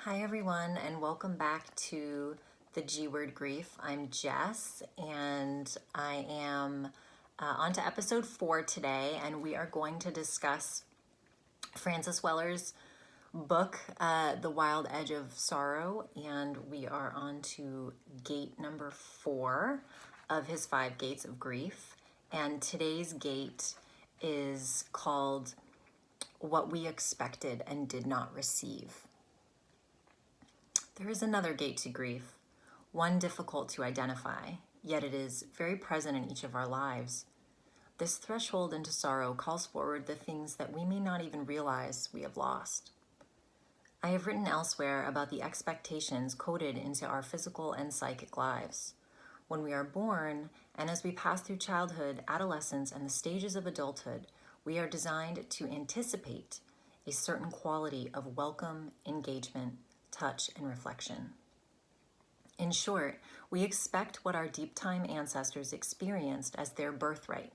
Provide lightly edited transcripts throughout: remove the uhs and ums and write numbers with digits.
Hi everyone, and welcome back to the G Word Grief. I'm Jess, and I am on to episode 4 today, and we are going to discuss Francis Weller's book, The Wild Edge of Sorrow, and we are on to gate number 4 of his 5 gates of grief. And today's gate is called What We Expected and Did Not Receive. There is another gate to grief, one difficult to identify, yet it is very present in each of our lives. This threshold into sorrow calls forward the things that we may not even realize we have lost. I have written elsewhere about the expectations coded into our physical and psychic lives. When we are born, and as we pass through childhood, adolescence, and the stages of adulthood, we are designed to anticipate a certain quality of welcome, engagement, touch, and reflection. In short, we expect what our deep-time ancestors experienced as their birthright,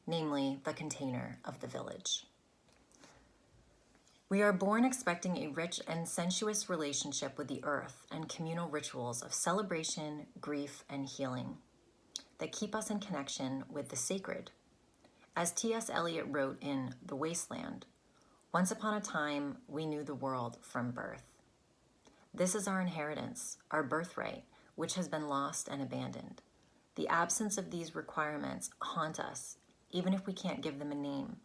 namely the container of the village. We are born expecting a rich and sensuous relationship with the earth and communal rituals of celebration, grief, and healing that keep us in connection with the sacred. As T.S. Eliot wrote in The Wasteland, "Once upon a time, we knew the world from birth." This is our inheritance, our birthright, which has been lost and abandoned. The absence of these requirements haunt us, even if we can't give them a name,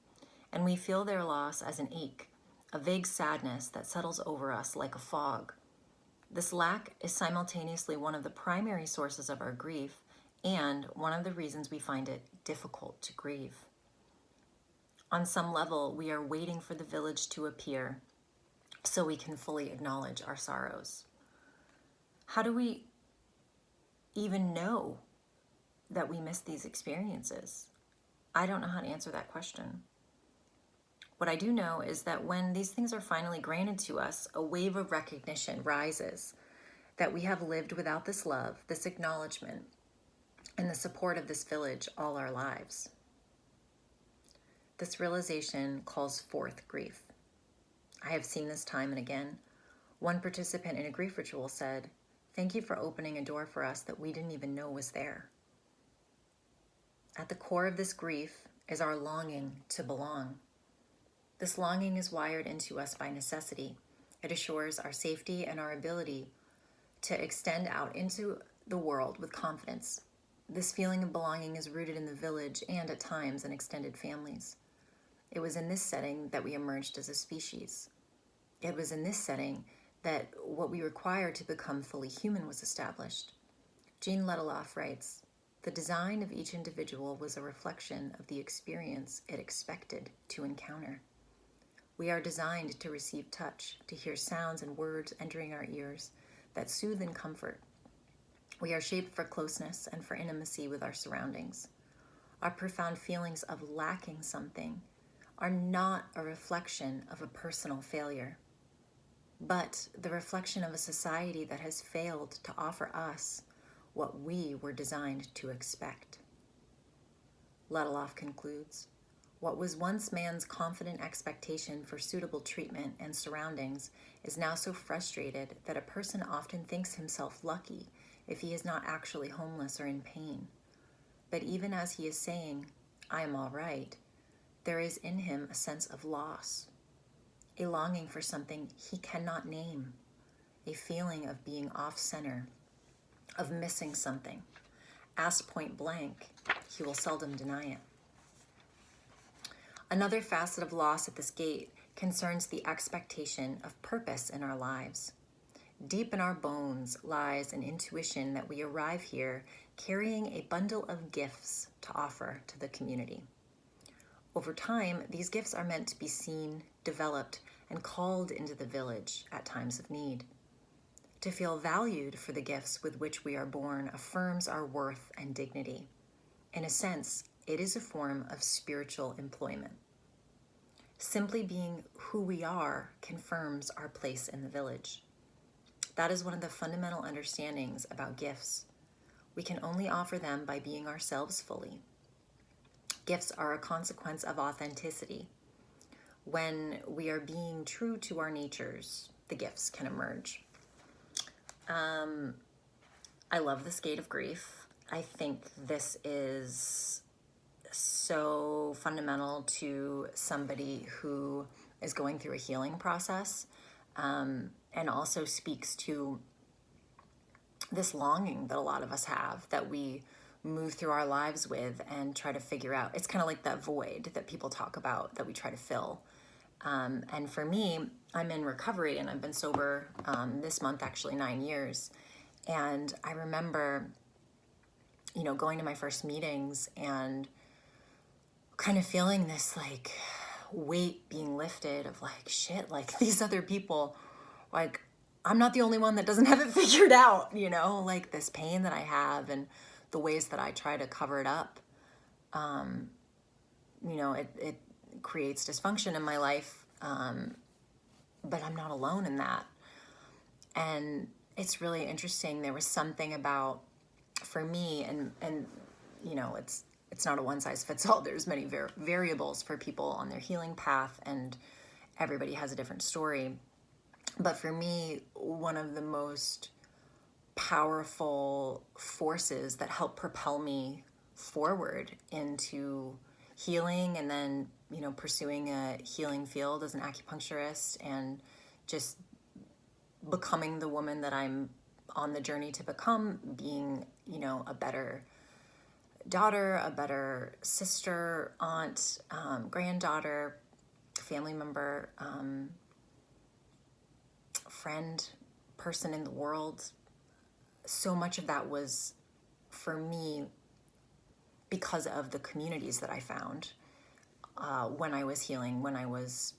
and we feel their loss as an ache, a vague sadness that settles over us like a fog. This lack is simultaneously one of the primary sources of our grief and one of the reasons we find it difficult to grieve. On some level, we are waiting for the village to appear so we can fully acknowledge our sorrows. How do we even know that we miss these experiences? I don't know how to answer that question. What I do know is that when these things are finally granted to us, a wave of recognition rises that we have lived without this love, this acknowledgement, and the support of this village all our lives. This realization calls forth grief. I have seen this time and again. One participant in a grief ritual said, "Thank you for opening a door for us that we didn't even know was there." At the core of this grief is our longing to belong. This longing is wired into us by necessity. It assures our safety and our ability to extend out into the world with confidence. This feeling of belonging is rooted in the village and, at times, in extended families. It was in this setting that we emerged as a species. It was in this setting that what we required to become fully human was established. Jean Letteloff writes, "The design of each individual was a reflection of the experience it expected to encounter. We are designed to receive touch, to hear sounds and words entering our ears that soothe and comfort. We are shaped for closeness and for intimacy with our surroundings. Our profound feelings of lacking something are not a reflection of a personal failure, but the reflection of a society that has failed to offer us what we were designed to expect." Letteloff concludes, "What was once man's confident expectation for suitable treatment and surroundings is now so frustrated that a person often thinks himself lucky if he is not actually homeless or in pain. But even as he is saying, 'I am all right,' there is in him a sense of loss, a longing for something he cannot name, a feeling of being off-center, of missing something. Asked point blank, he will seldom deny it." Another facet of loss at this gate concerns the expectation of purpose in our lives. Deep in our bones lies an intuition that we arrive here carrying a bundle of gifts to offer to the community. Over time, these gifts are meant to be seen, developed, and called into the village at times of need. To feel valued for the gifts with which we are born affirms our worth and dignity. In a sense, it is a form of spiritual employment. Simply being who we are confirms our place in the village. That is one of the fundamental understandings about gifts. We can only offer them by being ourselves fully. Gifts are a consequence of authenticity. When we are being true to our natures, the gifts can emerge. I love this gate of grief. I think this is so fundamental to somebody who is going through a healing process, and also speaks to this longing that a lot of us have, that we move through our lives with and try to figure out. It's kind of like that void that people talk about that we try to fill. And for me, I'm in recovery, and I've been sober this month, actually 9 years. And I remember, going to my first meetings and kind of feeling this like weight being lifted of like, shit, like these other people, like I'm not the only one that doesn't have it figured out, like this pain that I have and the ways that I try to cover it up. It creates dysfunction in my life, but I'm not alone in that. And it's really interesting. There was something about, for me, and it's not a one size fits all. There's many variables for people on their healing path, and everybody has a different story. But for me, one of the most powerful forces that helped propel me forward into healing, and then, pursuing a healing field as an acupuncturist, and just becoming the woman that I'm on the journey to become, being, a better daughter, a better sister, aunt, granddaughter, family member, friend, person in the world. So much of that was, for me, because of the communities that I found when I was healing, when I was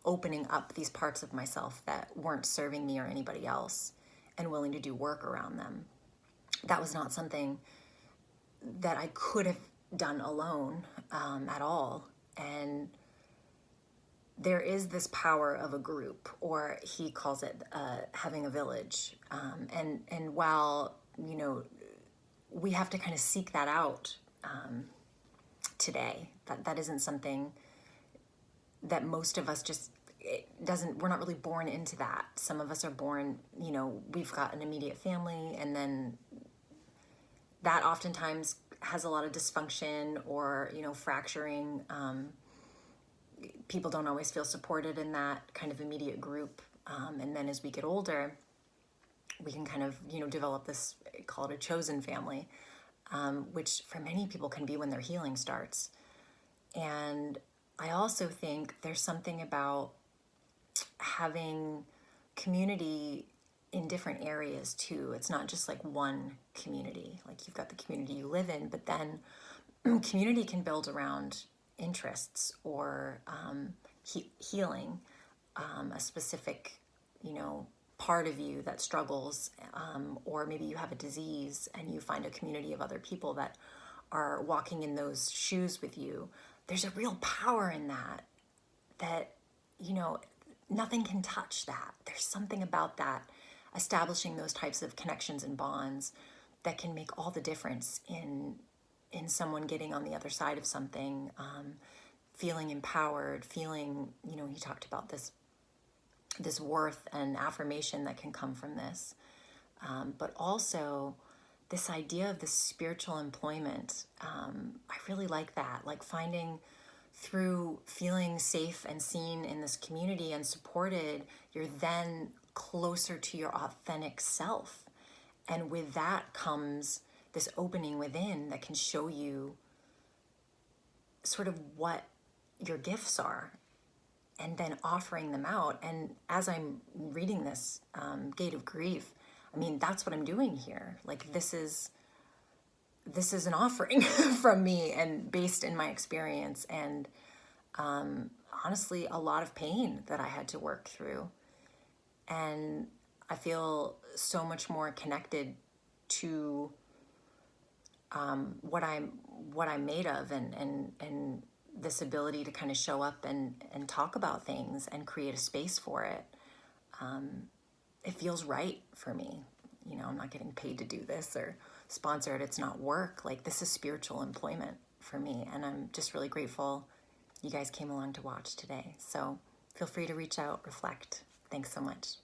opening up these parts of myself that weren't serving me or anybody else, and willing to do work around them. That was not something that I could have done alone at all. And there is this power of a group, or he calls it having a village. And while, we have to kind of seek that out today, that isn't something that most of us we're not really born into that. Some of us are born, we've got an immediate family, and then that oftentimes has a lot of dysfunction or, fracturing. People don't always feel supported in that kind of immediate group. And then as we get older, we can kind of, develop this, call it a chosen family, which for many people can be when their healing starts. And I also think there's something about having community in different areas too. It's not just like one community. Like, you've got the community you live in, but then community can build around interests or healing a specific, part of you that struggles, or maybe you have a disease and you find a community of other people that are walking in those shoes with you. There's a real power in that, nothing can touch that. There's something about that, establishing those types of connections and bonds, that can make all the difference in someone getting on the other side of something, feeling empowered, feeling, he talked about this worth and affirmation that can come from this. But also this idea of the spiritual employment. I really like that, like finding, through feeling safe and seen in this community and supported, you're then closer to your authentic self. And with that comes this opening within that can show you sort of what your gifts are, and then offering them out. And as I'm reading this Gate of Grief, I mean, that's what I'm doing here. Like, this is an offering from me, and based in my experience, and honestly, a lot of pain that I had to work through. And I feel so much more connected to what I'm made of, and this ability to kind of show up and talk about things and create a space for it. It feels right for me. I'm not getting paid to do this or sponsored. It's not work. Like, this is spiritual employment for me. And I'm just really grateful you guys came along to watch today. So feel free to reach out, reflect. Thanks so much.